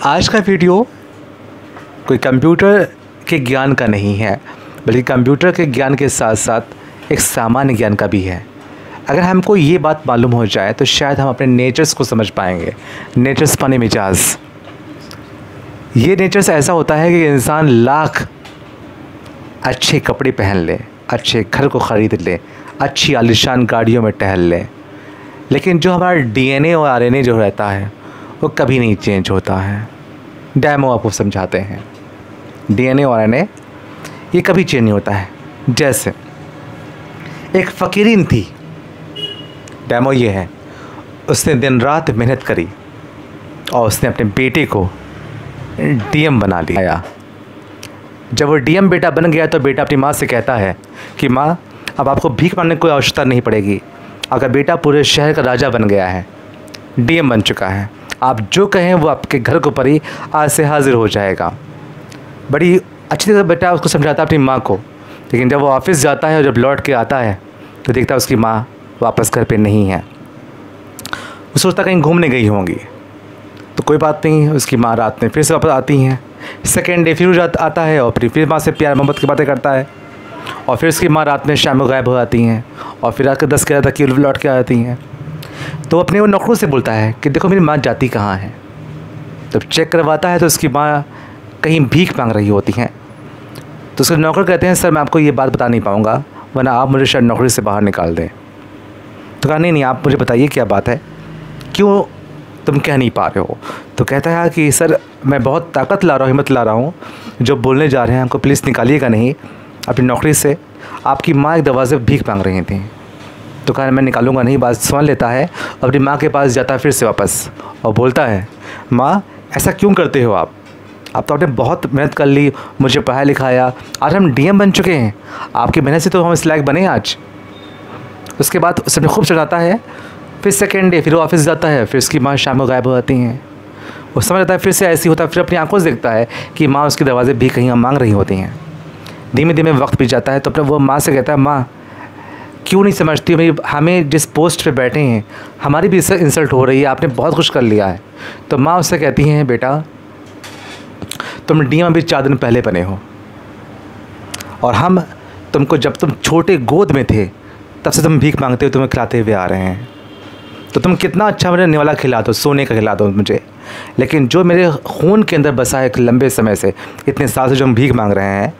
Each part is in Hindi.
आज का वीडियो कोई कंप्यूटर के ज्ञान का नहीं है, बल्कि कंप्यूटर के ज्ञान के साथ साथ एक सामान्य ज्ञान का भी है। अगर हमको ये बात मालूम हो जाए तो शायद हम अपने नेचर्स को समझ पाएंगे। नेचर्स पाने मिजाज, ये नेचर्स ऐसा होता है कि इंसान लाख अच्छे कपड़े पहन ले, अच्छे घर को ख़रीद ले, अच्छी आलीशान गाड़ियों में टहल ले, लेकिन जो हमारा डीएनए और आरएनए जो रहता है वो कभी नहीं चेंज होता है। डैमो आपको समझाते हैं, डीएनए और आरएनए ये कभी चेंज नहीं होता है। जैसे एक फ़कीरीन थी, डैमो ये है, उसने दिन रात मेहनत करी और उसने अपने बेटे को डीएम बना लिया। जब वो डीएम बेटा बन गया तो बेटा अपनी माँ से कहता है कि माँ, अब आपको भीख मांगने की कोई आवश्यकता नहीं पड़ेगी। अगर बेटा पूरे शहर का राजा बन गया है, डीएम बन चुका है, आप जो कहें वो आपके घर के ऊपर ही आज से हाजिर हो जाएगा। बड़ी अच्छी तरह बेटा उसको समझाता है अपनी माँ को, लेकिन जब वो ऑफिस जाता है और जब लौट के आता है तो देखता है उसकी माँ वापस घर पे नहीं है। वो सोचता कहीं घूमने गई होंगी, तो कोई बात नहीं, उसकी माँ रात में फिर से वापस आती हैं। सेकेंड डे फिर वो आता है और फिर माँ से प्यार मोहब्बत की बातें करता है, और फिर उसकी माँ रात में शाम को गायब हो जाती हैं और फिर आकर 10-11 तक की लौट के आ जाती हैं। तो अपने वो नौकरों से बोलता है कि देखो मेरी माँ जाती कहाँ है। जब चेक करवाता है तो उसकी माँ कहीं भीख मांग रही होती हैं। तो उसके नौकर कहते हैं, सर मैं आपको ये बात बता नहीं पाऊँगा, वरना आप मुझे शायद नौकरी से बाहर निकाल दें। तो कहा नहीं, आप मुझे बताइए क्या बात है, क्यों तुम कह नहीं पा रहे हो। तो कहता है कि सर मैं बहुत ताकत ला रहा हूँ, हिम्मत ला रहा हूँ, जो बोलने जा रहे हैं हमको प्लीज़ निकालिएगा नहीं अपनी नौकरी से। आपकी माँ एक दरवाज़े पर भीख मांग रही थी। तो कहा मैं निकालूंगा नहीं, बात सुन लेता है, अपनी माँ के पास जाता है फिर से वापस और बोलता है, माँ ऐसा क्यों करते हो आप तो आपने बहुत मेहनत कर ली, मुझे पढ़ाया लिखाया, आज हम डीएम बन चुके हैं, आपकी मेहनत से तो हम इस लायक बने आज। उसके बाद उसने खूब चढ़ाता है। फिर सेकेंड डे फिर वो ऑफिस जाता है, फिर उसकी माँ शाम को गायब हो जाती हैं। वो समझ आता है फिर से ऐसी होता है, फिर अपनी आंखों से देखता है कि माँ उसके दरवाजे भी कहीं मांग रही होती हैं। धीमे धीमे वक्त बीत जाता है तो अपने वो माँ से कहता है, माँ क्यों नहीं समझती मेरी, हमें जिस पोस्ट पे बैठे हैं हमारी भी इंसल्ट हो रही है, आपने बहुत कुछ कर लिया है। तो माँ उससे कहती हैं, बेटा तुम डीएम अभी 4 दिन पहले बने हो, और हम तुमको जब तुम छोटे गोद में थे तब से तुम भीख मांगते हो, तुम्हें खिलाते हुए आ रहे हैं। तो तुम कितना अच्छा मुझे निवाला खिला दो, सोने का खिला दो मुझे, लेकिन जो मेरे खून के अंदर बसा है एक लंबे समय से, इतने साल से जो हम भीख मांग रहे हैं,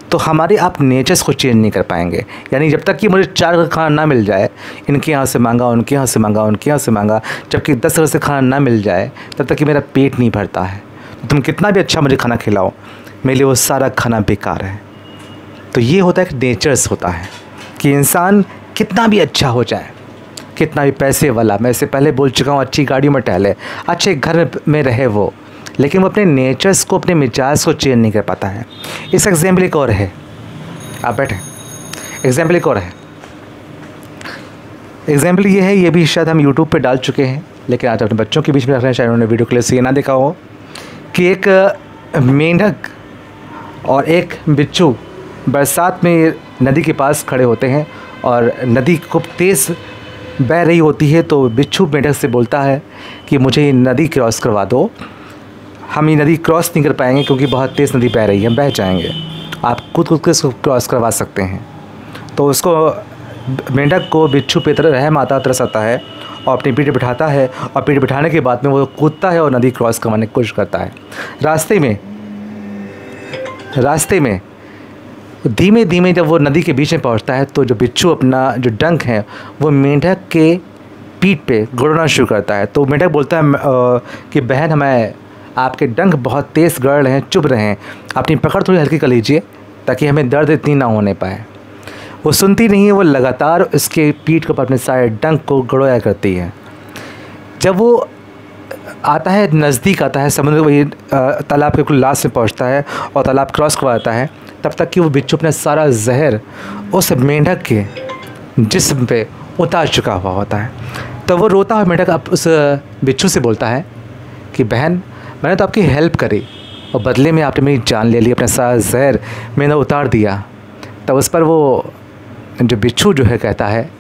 तो हमारे आप नेचर्स को चेंज नहीं कर पाएंगे। यानी जब तक कि मुझे 4 घर खाना ना मिल जाए, इनके यहाँ से मांगा, उनके यहाँ से मांगा, उनके यहाँ से मांगा, जबकि 10 घर से खाना ना मिल जाए, तब तक कि मेरा पेट नहीं भरता है। तो तुम कितना भी अच्छा मुझे खाना खिलाओ, मेरे लिए वो सारा खाना बेकार है। तो ये होता है कि नेचर्स होता है कि इंसान कितना भी अच्छा हो जाए, कितना भी पैसे वाला, मैं इससे पहले बोल चुका हूँ, अच्छी गाड़ियों में टहले, अच्छे घर में रहे वो, लेकिन वो अपने नेचर्स को, अपने मिजाज को चेंज नहीं कर पाता है। इस एग्जाम्पल एक और है, आप बैठे, एग्जाम्पल एक और है। एग्जाम्पल ये है, ये भी शायद हम यूट्यूब पे डाल चुके हैं, लेकिन आज अपने बच्चों के बीच में रख रहे हैं, शायद उन्होंने वीडियो क्लिप से ये ना देखा हो, कि एक मेंढक और एक बिच्छू बरसात में नदी के पास खड़े होते हैं और नदी खूब तेज़ बह रही होती है। तो बिच्छू मेंढक से बोलता है कि मुझे नदी क्रॉस करवा दो, हम ये नदी क्रॉस नहीं कर पाएंगे क्योंकि बहुत तेज़ नदी बह रही है, बह जाएंगे, आप खुद के इसको क्रॉस करवा सकते हैं। तो उसको मेंढक को बिच्छू पे रहम आता, तरस आता है और अपनी पीठ बिठाता है, और पीठ बिठाने के बाद में वो कूदता है और नदी क्रॉस करवाने की कोशिश करता है। रास्ते में धीमे धीमे जब वो नदी के बीच में पहुंचता है तो जो बिच्छू अपना जो डंक है वो मेंढक के पीठ पे गड़ना शुरू करता है। तो मेंढक बोलता है कि बहन, हमें आपके डंक बहुत तेज़ गड़ रहे हैं, चुभ रहे हैं, अपनी पकड़ थोड़ी हल्की कर लीजिए ताकि हमें दर्द इतनी ना होने पाए। वो सुनती नहीं है, वो लगातार उसके पीठ के ऊपर अपने सारे डंक को गड़ोया करती है। जब वो आता है, नज़दीक आता है समुद्र, वही तालाब के बिल्कुल लास्ट में पहुंचता है और तालाब क्रॉस करवाता है, तब तक कि वो बिच्छू अपना सारा जहर उस मेंढक के जिस्म पे उतार चुका हुआ होता है। तो वो रोता हुआ मेंढक उस बिच्छू से बोलता है कि बहन, मैंने तो आपकी हेल्प करी और बदले में आपने मेरी जान ले ली, अपना सारा जहर मैंने उतार दिया। तब उस पर वो जो बिच्छू जो है कहता है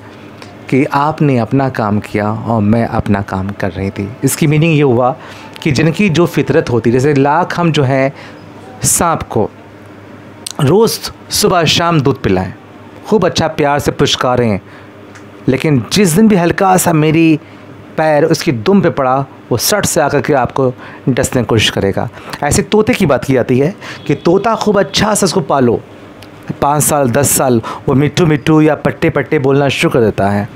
कि आपने अपना काम किया और मैं अपना काम कर रही थी। इसकी मीनिंग ये हुआ कि जिनकी जो फितरत होती है, जैसे लाख हम जो है सांप को रोज़ सुबह शाम दूध पिलाएं, खूब अच्छा प्यार से पुचकारें, लेकिन जिस दिन भी हल्का सा मेरी पैर उसकी दुम पे पड़ा वो सट से आकर के आपको डसने की कोशिश करेगा। ऐसे तोते की बात की जाती है कि तोता खूब अच्छा से उसको पालो, 5 साल 10 साल वो मिट्टू मिट्टू या पट्टे पट्टे बोलना शुरू कर देता है,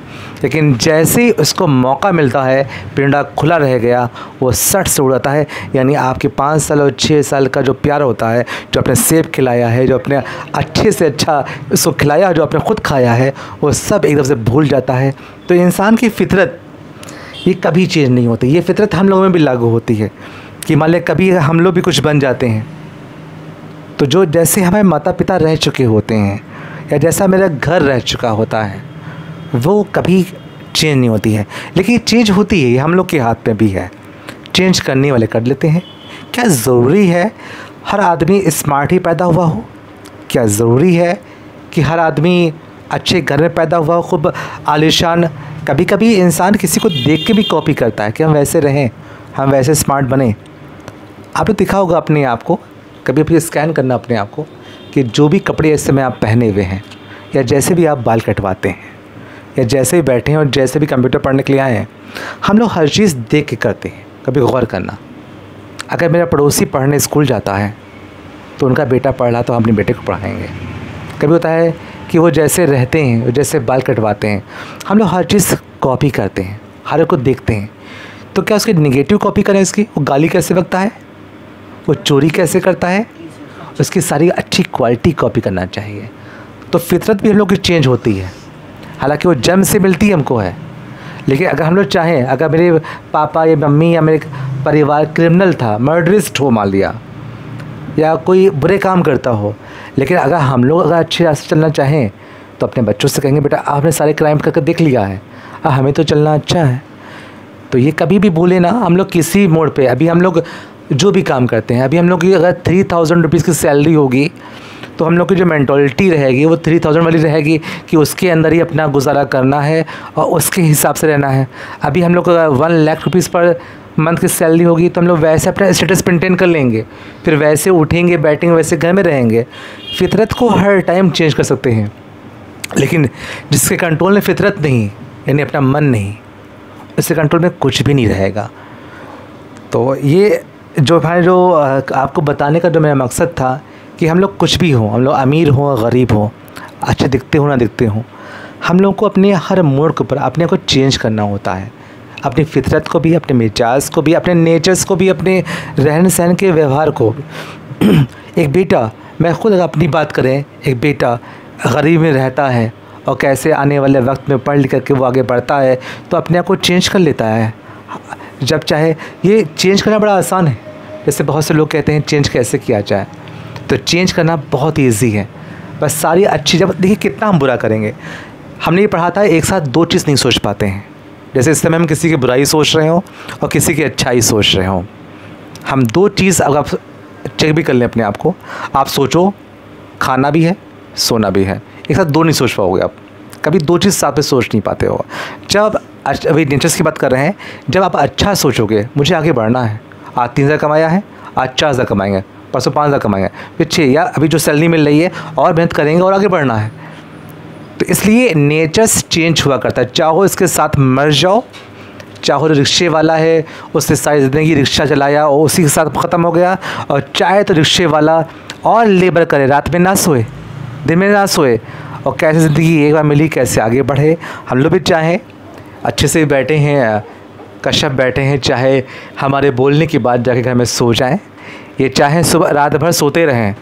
लेकिन जैसे ही उसको मौका मिलता है, पिंडा खुला रह गया, वो सट से उड़ाता है। यानी आपके 5 साल और 6 साल का जो प्यार होता है, जो आपने सेब खिलाया है, जो अपने अच्छे से अच्छा उसको खिलाया, जो आपने ख़ुद खाया है, वो सब एकदम से भूल जाता है। तो इंसान की फितरत ये कभी चेंज नहीं होती। ये फितरत हम लोगों में भी लागू होती है कि मान लें कभी हम लोग भी कुछ बन जाते हैं, तो जो जैसे हमारे माता पिता रह चुके होते हैं या जैसा मेरा घर रह चुका होता है, वो कभी चेंज नहीं होती है। लेकिन चेंज होती है, ये हम लोग के हाथ में भी है, चेंज करने वाले कर लेते हैं। क्या ज़रूरी है हर आदमी स्मार्ट ही पैदा हुआ हो? क्या ज़रूरी है कि हर आदमी अच्छे घर में पैदा हुआ हो, खूब आलीशान? कभी कभी इंसान किसी को देख के भी कॉपी करता है कि हम वैसे रहें, हम वैसे स्मार्ट बने। आपने दिखा होगा अपने आप को, कभी भी स्कैन करना अपने आप को कि जो भी कपड़े इस समय आप पहने हुए हैं, या जैसे भी आप बाल कटवाते हैं, या जैसे भी बैठे हैं और जैसे भी कंप्यूटर पढ़ने के लिए आए हैं, हम लोग हर चीज़ देख के करते हैं। कभी गौर करना, अगर मेरा पड़ोसी पढ़ने स्कूल जाता है तो उनका बेटा पढ़ रहा तो हम अपने बेटे को पढ़ाएंगे। कभी होता है कि वो जैसे रहते हैं, जैसे बाल कटवाते हैं, हम लोग हर चीज़ कॉपी करते हैं, हर एक को देखते हैं। तो क्या उसकी निगेटिव कॉपी करें? उसकी वो गाली कैसे बकता है, वो चोरी कैसे करता है, उसकी सारी अच्छी क्वालिटी कॉपी करना चाहिए। तो फितरत भी हम लोग की चेंज होती है, हालांकि वो जन्म से मिलती हमको है। लेकिन अगर हम लोग चाहें, अगर मेरे पापा या मम्मी या मेरे परिवार क्रिमिनल था, मर्डरिस्ट हो मान लिया, या कोई बुरे काम करता हो, लेकिन अगर हम लोग अगर अच्छे रास्ते चलना चाहें तो अपने बच्चों से कहेंगे बेटा आपने सारे क्राइम करके देख लिया है, हमें तो चलना अच्छा है। तो ये कभी भी भूले ना, हम लोग किसी मोड़ पे, अभी हम लोग जो भी काम करते हैं, अभी हम लोग की अगर 3000 रुपीज़ की सैलरी होगी तो हम लोग की जो मेंटालिटी रहेगी वो 3000 वाली रहेगी कि उसके अंदर ही अपना गुजारा करना है और उसके हिसाब से रहना है। अभी हम लोग को 1 लाख रुपीज़ पर मंथ की सैलरी होगी तो हम लोग वैसे अपना स्टेटस मेंटेन कर लेंगे, फिर वैसे उठेंगे बैठेंगे, वैसे घर में रहेंगे। फितरत को हर टाइम चेंज कर सकते हैं, लेकिन जिसके कंट्रोल में फितरत नहीं, यानी अपना मन नहीं, उसके कंट्रोल में कुछ भी नहीं रहेगा। तो ये जो भाई जो आपको बताने का जो मेरा मकसद था कि हम लोग कुछ भी हों, हम लोग अमीर हों गरीब हों, अच्छे दिखते हो ना दिखते हों, हम लोग को अपने हर मोड़ के ऊपर अपने को चेंज करना होता है। अपनी फितरत को भी, अपने मिजाज को भी, अपने नेचर्स को भी, अपने रहन सहन के व्यवहार को भी। एक बेटा, मैं खुद अगर अपनी बात करें, एक बेटा गरीब में रहता है और कैसे आने वाले वक्त में पढ़ लिख करके वो आगे बढ़ता है तो अपने आप को चेंज कर लेता है जब चाहे। ये चेंज करना बड़ा आसान है। जैसे बहुत से लोग कहते हैं चेंज कैसे किया जाए, तो चेंज करना बहुत ईजी है। बस सारी अच्छी, जब देखिए कितना हम बुरा करेंगे, हमने ये पढ़ा था एक साथ 2 चीज़ नहीं सोच पाते हैं। जैसे इस समय हम किसी की बुराई सोच रहे हो और किसी की अच्छाई सोच रहे हो, हम 2 चीज़ अगर आप चेक भी कर लें अपने आप को, आप सोचो खाना भी है सोना भी है, एक साथ 2 नहीं सोच पाओगे आप, कभी 2 चीज़ साथ में सोच नहीं पाते हो। जब अभी नेचर्स की बात कर रहे हैं, जब आप अच्छा सोचोगे मुझे आगे बढ़ना है, आज 3000 कमाया है, आज 4000 कमाएंगे, परसों 5000 कमाएंगे, फिर 6, या अभी जो सैलरी मिल रही है और मेहनत करेंगे और आगे बढ़ना है। तो इसलिए नेचर्स चेंज हुआ करता है, चाहो इसके साथ मर जाओ, चाहो रिक्शे वाला है उससे सारी ज़िंदगी रिक्शा चलाया और उसी के साथ ख़त्म हो गया, और चाहे तो रिक्शे वाला और लेबर करे, रात में ना सोए दिन में ना सोए, और कैसे ज़िंदगी एक बार मिली कैसे आगे बढ़े। हम लोग भी चाहें अच्छे से बैठे हैं, कश्यप बैठे हैं, चाहे हमारे बोलने की बात जाके घर में सो जाएं, ये चाहें सुबह रात भर सोते रहें,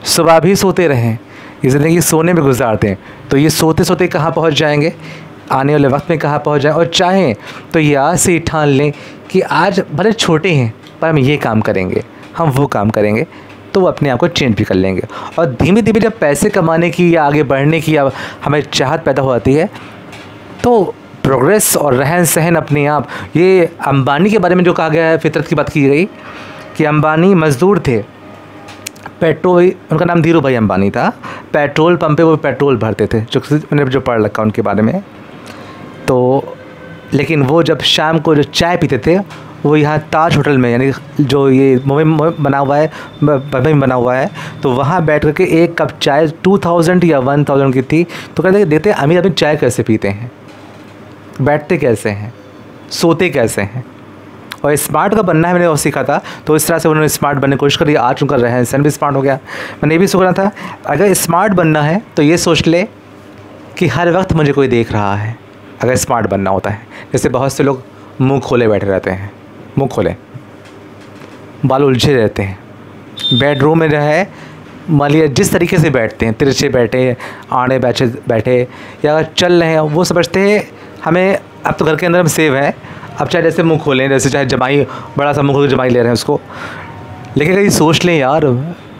सुबह भी सोते रहें, ये ज़िंदगी सोने में गुजारते हैं, तो ये सोते सोते कहाँ पहुँच जाएंगे, आने वाले वक्त में कहाँ पहुँच जाएं। और चाहें तो ये आज से ही ठान लें कि आज भले छोटे हैं पर हम ये काम करेंगे, हम वो काम करेंगे, तो वो अपने आप को चेंज भी कर लेंगे। और धीमे धीमे जब पैसे कमाने की या आगे बढ़ने की या हमें चाहत पैदा हो जाती है, तो प्रोग्रेस और रहन सहन अपने आप। ये अंबानी के बारे में जो कहा गया है, फितरत की बात की गई कि अंबानी मज़दूर थे, पेट्रोल, उनका नाम धीरू भाई अंबानी था, पेट्रोल पंप पे वो पेट्रोल भरते थे, जो मैंने जो पढ़ रखा उनके बारे में। तो लेकिन वो जब शाम को जो चाय पीते थे वो यहाँ ताज होटल में, यानी जो ये मुंबई में बना हुआ है, मुंबई में बना हुआ है, तो वहाँ बैठ करके एक कप चाय 2000 या 1000 की थी। तो कहते हैं देते अमीर आदमी चाय कैसे पीते हैं, बैठते कैसे हैं, सोते कैसे हैं। और स्मार्ट का बनना है मैंने वो सीखा था, तो इस तरह से उन्होंने स्मार्ट बनने की कोशिश करी। आज उनका रहन सहन भी स्मार्ट हो गया। मैंने ये भी सोच रहा था अगर स्मार्ट बनना है तो ये सोच ले कि हर वक्त मुझे कोई देख रहा है, अगर स्मार्ट बनना होता है। जैसे बहुत से लोग मुंह खोले बैठे रहते हैं, मुंह खोले, बाल उलझे रहते हैं, बेडरूम में जो है मान लिया जिस तरीके से बैठते हैं, तिरछे बैठे, आड़े बैठे या अगर चल रहे हैं, वो समझते हैं हमें अब तो घर के अंदर हम सेव है। अब चाहे जैसे मुंह खोलें, जैसे चाहे जमाई बड़ा सा मुंह खोल के जमाई ले रहे हैं उसको, लेकिन अगर ये सोच लें यार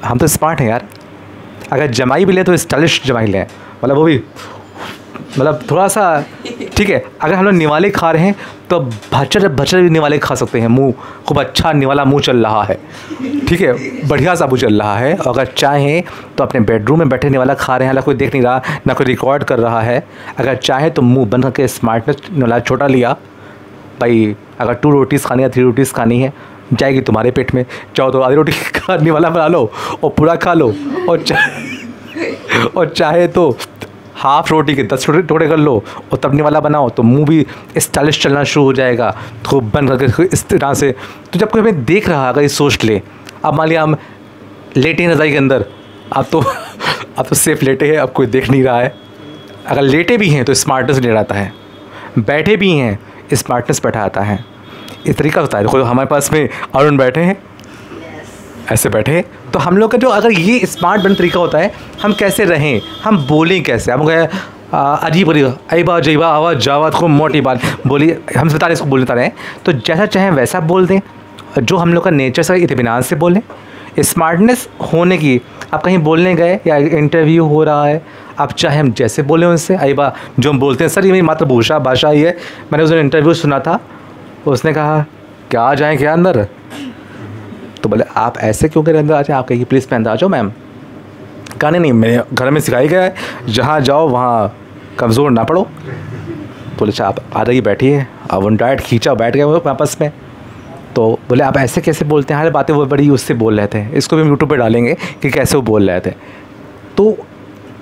हम तो स्मार्ट हैं यार, अगर जमाई भी लें तो स्टाइलिश जमाई लें, मतलब वो भी मतलब थोड़ा सा ठीक है। अगर हम लोग निवाले खा रहे हैं तो भचर भचर भी निवाले खा सकते हैं, मुंह खूब अच्छा निवाला मुंह चल रहा है, ठीक है, बढ़िया सा मुंह चल रहा है। और अगर चाहें तो अपने बेडरूम में बैठे निवाला खा रहे हैं, हालांकि कोई देख नहीं रहा, ना कोई रिकॉर्ड कर रहा है। अगर चाहे तो मुंह बंद करके स्मार्टनेस निवाला छोटा लिया, भाई अगर 2 रोटीज़ खानी है 3 रोटीज़ खानी है जाएगी तुम्हारे पेट में, चाहो तो आधी रोटी खाने वाला बना लो और पूरा खा लो, और चाहे तो हाफ़ रोटी के 10 टुकड़े कर लो और तबने वाला बनाओ, तो मुंह भी स्टाइलिश चलना शुरू हो जाएगा। तो बन करके इस तरह से, तो जब कोई हमें देख रहा है अगर ये सोच ले, अब मान लिया हम लेटे हैं रज़ाई के अंदर, अब तो सेफ लेटे हैं, अब कोई देख नहीं रहा है। अगर लेटे भी हैं तो स्मार्टनेस ले आता है, बैठे भी हैं स्मार्टनेस बैठा आता है। इस तरीका होता है। देखो हमारे पास में अरुण बैठे हैं, ऐसे बैठे, तो हम लोग का जो अगर ये स्मार्ट बन तरीका होता है, हम कैसे रहें, हम बोलें कैसे, हम कहें अजीब अईबा जईबा आवाज़ जावा खूब मोटी बात बोलिए, हम बता रहे इसको बोलता रहें, तो जैसा चाहें वैसा बोल दें। जो हम लोग का नेचर से इत्मीनान से बोलें, स्मार्टनेस होने की। आप कहीं बोलने गए या इंटरव्यू हो रहा है, आप चाहे हम जैसे बोलें उनसे, अईबा जो हम बोलते हैं सर ये मेरी मातृभाषा भाषा ही है। मैंने उस दिन इंटरव्यू सुना था, उसने कहा क्या आ जाएँ क्या अंदर, तो बोले आप ऐसे क्यों करे अंदर आ जाए, आप कहिए प्लीज़ मैं अंदर आ जाओ मैम। कहा नहीं मेरे घर में सिखाई गया है जहाँ जाओ वहाँ कमज़ोर ना पड़ो। बोले अच्छा आप आ रही बैठिए, अब उन डायरेक्ट खींचा बैठ गए वो आपस में। तो बोले आप ऐसे कैसे बोलते हैं, हर बातें वो बड़ी उससे बोल रहे थे। इसको भी हम यूट्यूब पे डालेंगे कि कैसे वो बोल रहे थे। तो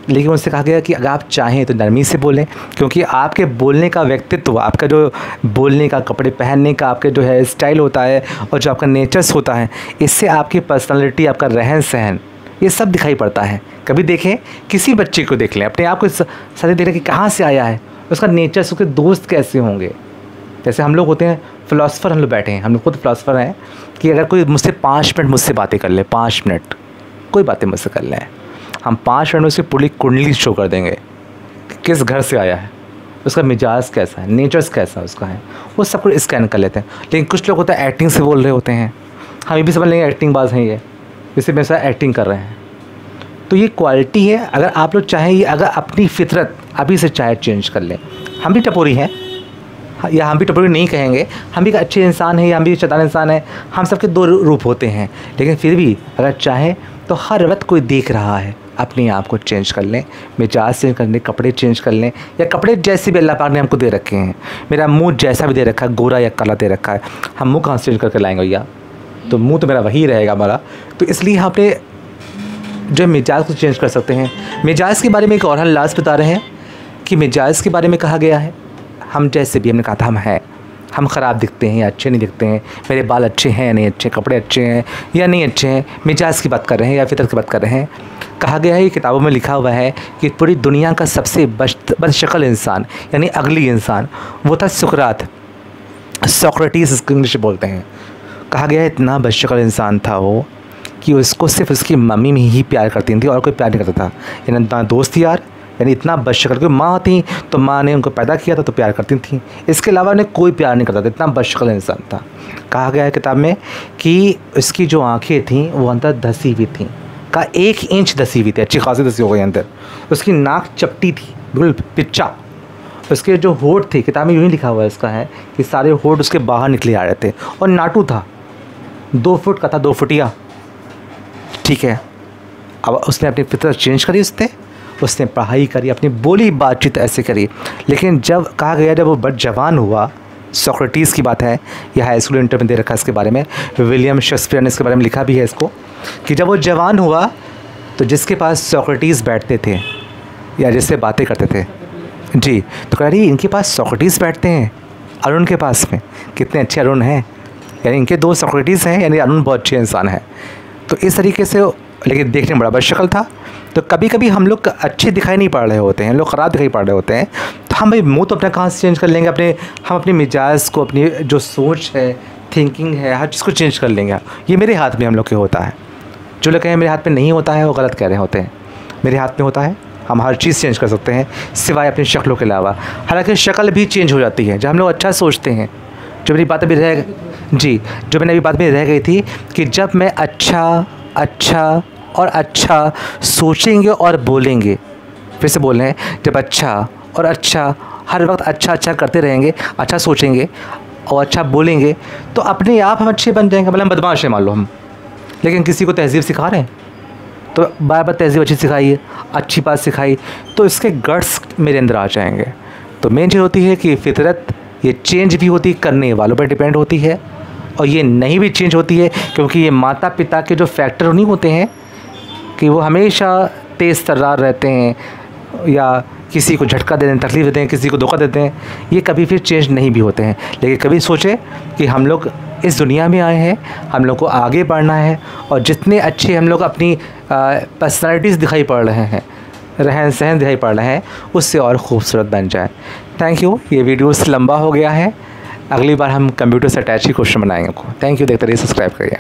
लेकिन उनसे कहा गया कि अगर आप चाहें तो नरमी से बोलें, क्योंकि आपके बोलने का व्यक्तित्व, आपका जो बोलने का, कपड़े पहनने का, आपके जो है स्टाइल होता है और जो आपका नेचर्स होता है, इससे आपकी पर्सनालिटी, आपका रहन सहन, ये सब दिखाई पड़ता है। कभी देखें किसी बच्चे को देख लें, अपने आप को साथ देख लें कि कहाँ से आया है, उसका नेचर्स, उसके दोस्त कैसे होंगे। जैसे हम लोग होते हैं फ़िलासफ़र, हम लोग बैठे हैं, हम लोग खुद फ़िलासफ़र हैं कि अगर कोई मुझसे 5 मिनट मुझसे बातें कर ले, 5 मिनट कोई बातें मुझसे कर लें, हम 5 मिनट में उसकी पूरी कुंडली शो कर देंगे कि किस घर से आया है, उसका मिजाज कैसा है, नेचर्स कैसा उसका है, वो सब कुछ स्कैन कर लेते हैं। लेकिन कुछ लोग होते हैं एक्टिंग से बोल रहे होते हैं, हम ये भी समझ लेंगे एक्टिंग बाज हैं ये, जैसे मेरे साथ एक्टिंग कर रहे हैं। तो ये क्वालिटी है, अगर आप लोग चाहें ये, अगर अपनी फितरत अभी से चाहे चेंज कर लें। हम भी टपोरी हैं या हम भी टपोरी नहीं कहेंगे, हम भी अच्छे इंसान हैं या हम भी शैतान इंसान हैं, हम सबके 2 रूप होते हैं। लेकिन फिर भी अगर चाहें तो हर वक्त कोई देख रहा है, अपने आप को चेंज कर लें, मिजाज चेंज कर लें, कपड़े चेंज कर लें, या कपड़े जैसे भी अल्लाह पाक ने हमको दे रखे हैं, मेरा मुंह जैसा भी दे रखा है, गोरा या काला दे रखा है, हम मुंह कहाँ से चेंज करके लाएंगे भैया, तो मुंह तो मेरा वही रहेगा हमारा। तो इसलिए हम अपने जो मिजाज को चेंज कर सकते हैं। मिजाज के बारे में एक और हम लास्ट बता रहे हैं कि मिजाज के बारे में कहा गया है, हम जैसे भी, हमने कहा था हम हैं, हम ख़राब दिखते हैं या अच्छे नहीं दिखते हैं, मेरे बाल अच्छे हैं या नहीं अच्छे, कपड़े अच्छे हैं या नहीं अच्छे हैं, मिजाज की बात कर रहे हैं या फितरत की बात कर रहे हैं। कहा गया है, किताबों में लिखा हुआ है कि पूरी दुनिया का सबसे बदशक्ल इंसान यानी अगली इंसान वो था सुकरात, सोक्रेटिस इंग्लिश बोलते हैं। कहा गया है इतना बदशक्ल इंसान था वो कि उसको सिर्फ उसकी मम्मी में ही प्यार करती थी और कोई प्यार नहीं करता था, यानी ना दोस्त यार, यानी इतना बदशक्ल, क्योंकि माँ थी तो माँ ने उनको पैदा किया था तो प्यार करती थी, इसके अलावा उन्हें कोई प्यार नहीं करता था, इतना बदशक्ल इंसान था। कहा गया है किताब में कि उसकी जो आँखें थीं वो अंदर धसी हुई थीं, का 1 इंच धसी हुई थी, अच्छी खासी धसी हो गई अंदर। उसकी नाक चपटी थी, बिल्कुल पिच्चा। उसके जो होठ थे, किताब में यूँ ही लिखा हुआ है इसका है कि सारे होठ उसके बाहर निकले आ रहे थे, और नाटू था, 2 फुट का था, 2 फुटिया, ठीक है। अब उसने अपनी फितरत चेंज करी, उसने पढ़ाई करी, अपनी बोली बातचीत ऐसे करी। लेकिन जब कहा गया जब वो बड़ जवान हुआ सोक्रेटिस की बात है, यह हाई स्कूल इंटर में दे रखा है इसके बारे में। विलियम शेक्सपियर ने इसके बारे में लिखा भी है इसको, कि जब वो जवान हुआ तो जिसके पास सोक्रेटिस बैठते थे या जिससे बातें करते थे जी, तो कह रही इनके पास सोक्रेटिस बैठते हैं अरुण के पास में, कितने अच्छे अरुण हैं, यानी इनके 2 सोक्रेटिस हैं, यानी अरुण बहुत अच्छे इंसान है। तो इस तरीके से, लेकिन देखने में बड़ा बदशक्ल था। तो कभी कभी हम लोग अच्छे दिखाई नहीं पड़ रहे होते हैं, लोग ख़राब दिखाई पड़ रहे होते हैं, तो हम भाई मुँह तो अपना कहाँ से चेंज कर लेंगे, हम अपने मिजाज को, अपनी जो सोच है, थिंकिंग है, हर चीज़ को चेंज कर लेंगे। ये मेरे हाथ में हम लोग के होता है। जो लोग कहें मेरे हाथ में नहीं होता है वो गलत कह रहे होते हैं। मेरे हाथ में होता है, हम हर चीज़ चेंज कर सकते हैं सिवाय अपनी शक्लों के अलावा। हालांकि शक्ल भी चेंज हो जाती है जब हम लोग अच्छा सोचते हैं। जो मेरी बात अभी जो मैंने अभी बात में रह गई थी कि जब मैं अच्छा और अच्छा सोचेंगे और बोलेंगे, फिर से बोल रहे हैं, जब अच्छा और अच्छा हर वक्त अच्छा करते रहेंगे, अच्छा सोचेंगे और अच्छा बोलेंगे, तो अपने आप हम अच्छे बन जाएंगे। मतलब हम बदमाश हैं मान लो हम, लेकिन किसी को तहज़ीब सिखा रहे हैं तो बार बार तहज़ीब अच्छी सिखाइए, अच्छी बात सिखाई, तो इसके गट्स मेरे अंदर आ जाएंगे। तो मेन चीज़ होती है कि फितरत ये चेंज भी होती है, करने वालों पर डिपेंड होती है, और ये नहीं भी चेंज होती है क्योंकि ये माता पिता के जो फैक्टर नहीं होते हैं कि वो हमेशा तेज़ तर्रार रहते हैं या किसी को झटका देते हैं, तकलीफ़ देते हैं, किसी को धोखा देते हैं, ये कभी फिर चेंज नहीं भी होते हैं। लेकिन कभी सोचें कि हम लोग इस दुनिया में आए हैं, हम लोग को आगे बढ़ना है, और जितने अच्छे हम लोग अपनी पर्सनैलिटीज़ दिखाई पड़ रहे हैं, रहन सहन दिखाई पड़ रहे हैं, उससे और ख़ूबसूरत बन जाए। Thank you. ये वीडियोस लंबा हो गया है, अगली बार हम कंप्यूटर से अटैच ही क्वेश्चन बनाएंगे। Thank you. देखते रहिए, सब्सक्राइब करिए।